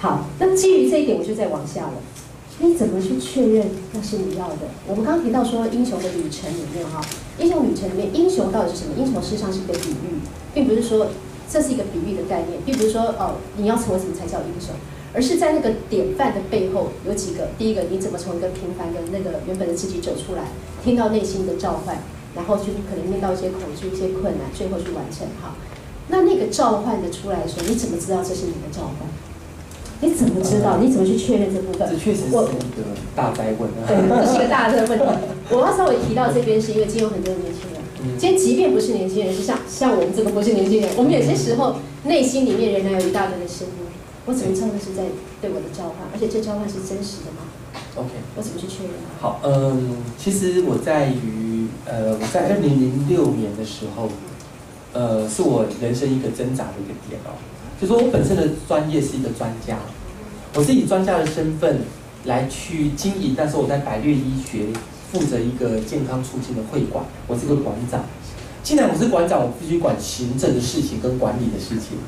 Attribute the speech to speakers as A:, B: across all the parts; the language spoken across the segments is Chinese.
A: 好，那基于这一点，我就再往下了。你怎么去确认那是你要的？我们刚刚提到说英雄的旅程里面哈，英雄旅程里面，英雄到底是什么？英雄事实上是一个比喻，并不是说这是一个比喻的概念，并不是说你要成为什么才叫英雄，而是在那个典范的背后有几个。第一个，你怎么从一个平凡的那个原本的自己走出来，听到内心的召唤，然后去可能面到一些恐惧、一些困难，最后去完成哈。那个召唤的出来的时候，你怎么知道这是你的召唤？你怎么知道？你怎么去确认这部分？
B: 这确实是一个大灾问啊。
A: 对，这是一个大的问题。我要稍微提到这边，是因为今天有很多的年轻人，今天即便不是年轻人，是像我们这个不是年轻人，我们有些时候内心里面仍然有一大堆的声音。我怎么知道那是在对我的召唤？而且这召唤是真实的吗
B: ？OK，
A: 我怎么去确认？
B: 好，其实我在2006年的时候，是我人生一个挣扎的一个点哦。就说我本身的专业是一个专家，我是以专家的身份来去经营。那时候我在百略医学负责一个健康促进的会馆，我是个馆长。既然我是馆长，我必须管行政的事情跟管理的事情。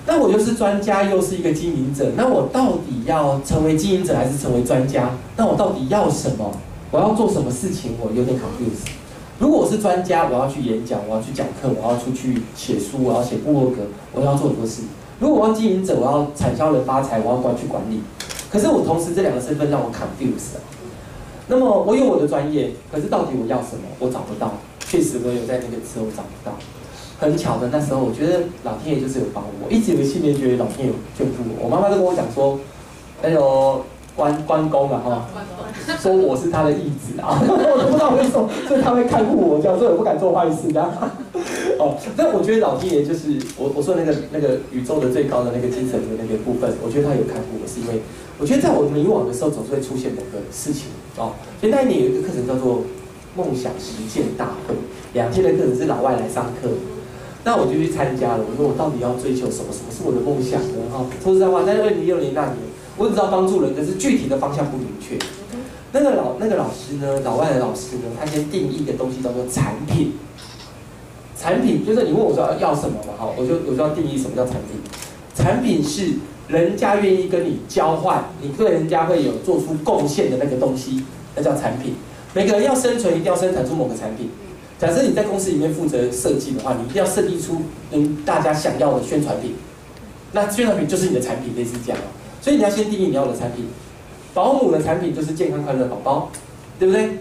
B: 那我又是专家，又是一个经营者，那我到底要成为经营者还是成为专家？那我到底要什么？我要做什么事情？我有点 confused。如果我是专家，我要去演讲，我要去讲课，我要出去写书，我要写部落格，我要做很多事。如果我要经营者，我要产销人发财，我要去管理。可是我同时这两个身份让我 confused。那么我有我的专业，可是到底我要什么？我找不到。确实我有在那个时候找不到。很巧的，那时候我觉得老天爷就是有帮我，一直有信念，觉得老天爷有眷顾我。我妈妈都跟我讲说，关公啊哈，说我是他的义子啊，我都不知道为什么，所以他会看护我这样，所以我不敢做坏事这样。哦，但我觉得老天爷就是我说那个宇宙的最高的那个精神的那个部分，我觉得他有看护我，是因为我觉得在我迷惘的时候，总是会出现某个事情哦。所以那一年有一个课程叫做梦想实践大会，2天的课程是老外来上课。那我就去参加了。我说我到底要追求什么？什么是我的梦想呢？哈，说实在话，在2006年那年，我只知道帮助人，可是具体的方向不明确。那个老师呢，老外的老师呢，他先定义一个东西叫做产品。产品就是你问我说要什么嘛，哈，我就要定义什么叫产品。产品是人家愿意跟你交换，你对人家会有做出贡献的那个东西，那叫产品。每个人要生存，一定要生产出某个产品。假设你在公司里面负责设计的话，你一定要设计出大家想要的宣传品。那宣传品就是你的产品，类似这样。所以你要先定义你要的产品。保姆的产品就是健康快乐的宝宝，对不对？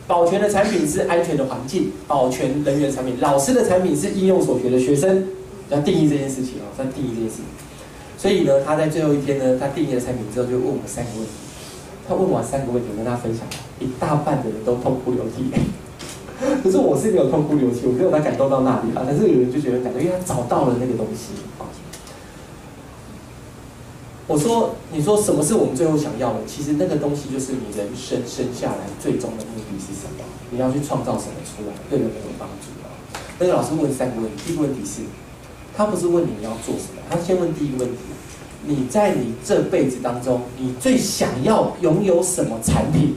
B: 保全的产品是安全的环境，保全人员的产品。老师的产品是应用所学的学生，要定义这件事情啊，要定义这件事情。所以呢，他在最后一天呢，他定义了产品之后，就问我3个问题。他问完3个问题，我跟他分享，一大半的人都痛哭流涕。可是我是没有痛哭流涕，我没有他感动到那里啊。但是有人就觉得感动，因为他找到了那个东西啊。我说，你说什么是我们最后想要的？其实那个东西就是你人生生下来最终的目的是什么？你要去创造什么出来，对人有帮助啊？那个老师问3个问题，第一个问题是，他不是问你要做什么，他先问第一个问题：你在你这辈子当中，你最想要拥有什么产品？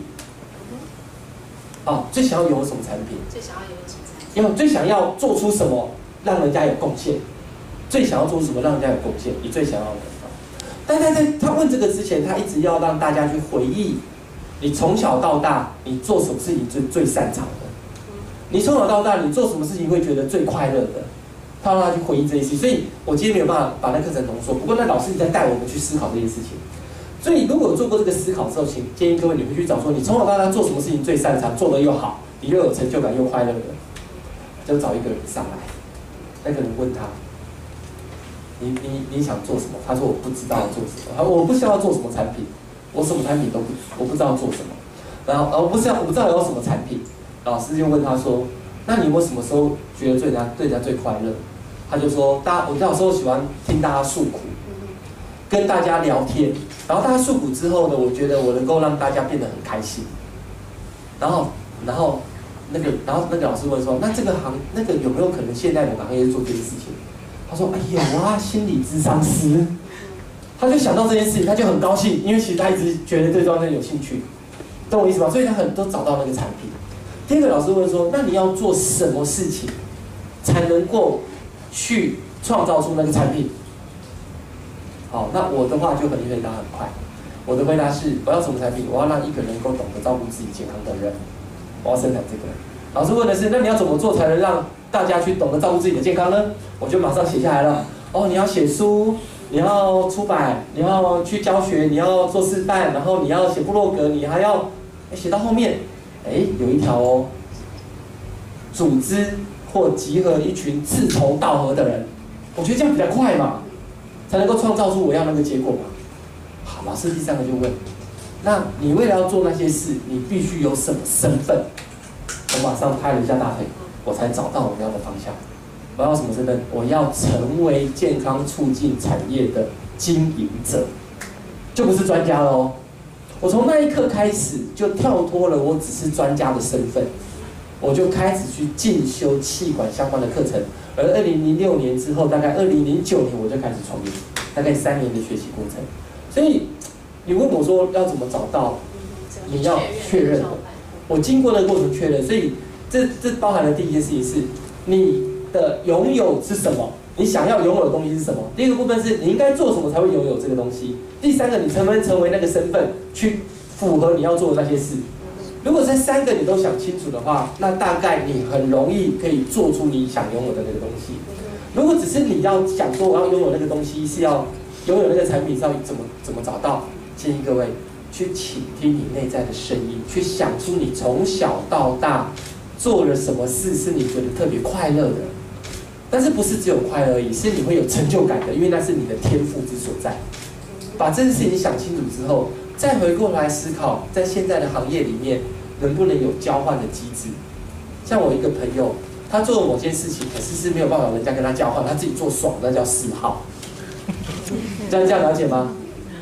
B: 啊，最想要有什么产品？
A: 最想要有什么产品？
B: 因为最想要做出什么让人家有贡献？最想要做什么让人家有贡献？你最想要的。但在他问这个之前，他一直要让大家去回忆，你从小到大你做什么事情最擅长的？你从小到大你做什么事情会觉得最快乐的？他让他去回忆这些事情。所以我今天没有办法把那课程浓缩，不过那老师一直在带我们去思考这些事情。所以如果有做过这个思考之后，请建议各位你会去找说，你从小到大做什么事情最擅长，做得又好，你又有成就感又快乐的，就找一个人上来。那个人问他，你想做什么？他说我不知道做什么。他说我不知道做什么产品，我什么产品都不，我不知道做什么。然后我不知道有什么产品。老师就问他说，那你有没有什么时候觉得对人家最快乐？他就说，我有时候喜欢听大家诉苦，跟大家聊天。然后大家诉苦之后呢，我觉得我能够让大家变得很开心。然后那个老师问说，那这个有没有可能现在某个行业做这件事情？他说，哎有啊，心理咨商师。他就想到这件事情，他就很高兴，因为其实他一直觉得对这方面有兴趣，懂我意思吗？所以他都找到那个产品。第二个老师问说，那你要做什么事情才能够去创造出那个产品？好，那我的话就很回答很快。我的回答是：我要什么产品？我要让一个能够懂得照顾自己健康的人，我要生产这个。老师问的是：那你要怎么做才能让大家去懂得照顾自己的健康呢？我就马上写下来了。哦，你要写书，你要出版，你要去教学，你要做示范，然后你要写部落格，你还要写到后面，有一条哦，组织或集合一群志同道合的人，我觉得这样比较快嘛，才能够创造出我要那个结果嘛。好，老师第三个就问，那你为了要做那些事，你必须有什么身份？我马上拍了一下大腿，我才找到我要的方向。我要什么身份？我要成为健康促进产业的经营者，就不是专家了哦。我从那一刻开始就跳脱了我只是专家的身份，我就开始去进修企管相关的课程。而2006年之后，大概2009年我就开始创业，大概3年的学习过程。所以你问我说要怎么找到，你要确认的。我经过那个过程确认，所以这包含的第一件事情是你的拥有是什么？你想要拥有的东西是什么？第一个部分是你应该做什么才会拥有这个东西。第三个，你成为那个身份，去符合你要做的那些事。如果这3个你都想清楚的话，那大概你很容易可以做出你想拥有的那个东西。如果只是你要想说我要拥有那个东西，是要拥有那个产品，是要怎么找到？建议各位去倾听你内在的声音，去想出你从小到大做了什么事是你觉得特别快乐的。但是不是只有快乐而已，是你会有成就感的，因为那是你的天赋之所在。把这件事情想清楚之后，再回过来思考，在现在的行业里面能不能有交换的机制。像我一个朋友，他做了某件事情，可是是没有办法人家跟他交换，他自己做爽，那叫嗜好。这样了解吗？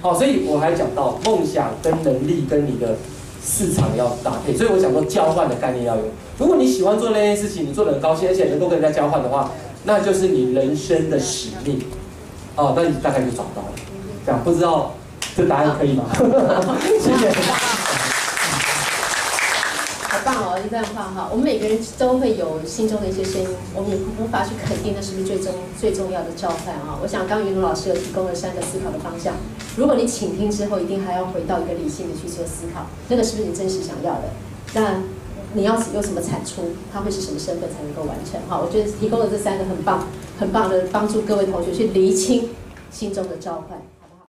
B: 好，所以我还讲到梦想跟能力跟你的市场要搭配，所以我讲说交换的概念要有。如果你喜欢做那件事情，你做得很高兴，而且能够跟人家交换的话，那就是你人生的使命。哦，那你大概就找到了。这样不知道这答案可以吗？谢谢。
A: 好棒哦，非常棒哈！我们每个人都会有心中的一些声音，我们也无法去肯定那是不是最重要的召唤啊！我想刚云龙老师有提供了3个思考的方向，如果你倾听之后，一定还要回到一个理性的去做思考，那个是不是你真实想要的？那你要有什么产出，它会是什么身份才能够完成？哈，我觉得提供了这3个很棒的帮助各位同学去厘清心中的召唤。